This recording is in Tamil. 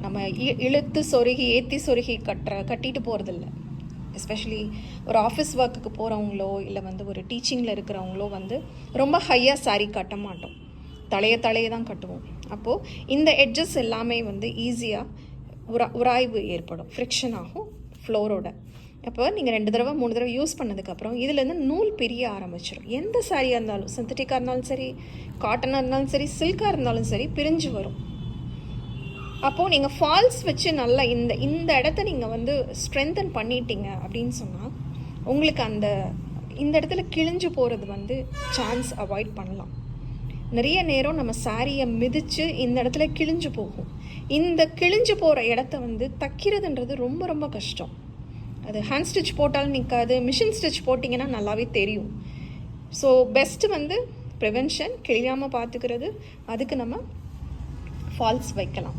நம்ம இழுத்து சொருகி ஏற்றி சொருகி கட்டிட்டு போகிறதில்ல. எஸ்பெஷலி ஒரு ஆஃபீஸ் ஒர்க்குக்கு போகிறவங்களோ இல்லை ஒரு டீச்சிங்கில் இருக்கிறவங்களோ ரொம்ப ஹையாக சாரீ கட்ட மாட்டோம், தலையை தான் கட்டுவோம். அப்போது இந்த எட்ஜஸ் எல்லாமே ஈஸியாக உராய்வு ஏற்படும், ஃப்ரிக்ஷன் ஆகும் ஃப்ளோரோட. அப்போ நீங்கள் 2 தடவை 3 தடவை யூஸ் பண்ணதுக்கப்புறம் இதுலேருந்து நூல் பிரிய ஆரம்பிச்சிடும். எந்த சாரியாக இருந்தாலும், சிந்தட்டிக்காக இருந்தாலும் சரி, காட்டனாக இருந்தாலும் சரி, சில்காக இருந்தாலும் சரி, பிரிஞ்சு வரும். அப்போது நீங்கள் ஃபால்ஸ் வச்சு நல்லா இந்த இடத்த நீங்கள் ஸ்ட்ரென்தன் பண்ணிட்டீங்க அப்படின்னு சொன்னால் உங்களுக்கு இந்த இடத்துல கிழிஞ்சு போகிறது சான்ஸ் அவாய்ட் பண்ணலாம். நிறைய நேரம் நம்ம சாரியை மிதித்து இந்த இடத்துல கிழிஞ்சு போகும். இந்த கிழிஞ்சு போகிற இடத்த தைக்கிறதுன்றது ரொம்ப ரொம்ப கஷ்டம். அது ஹேண்ட் ஸ்டிச் போட்டாலும் நிற்காது, மிஷின் ஸ்டிச் போட்டிங்கன்னா நல்லாவே தெரியும். ஸோ பெஸ்ட்டு ப்ரிவென்ஷன், கிழியாமல் பார்த்துக்கிறது. அதுக்கு நம்ம ஃபால்ஸ் வைக்கலாம்.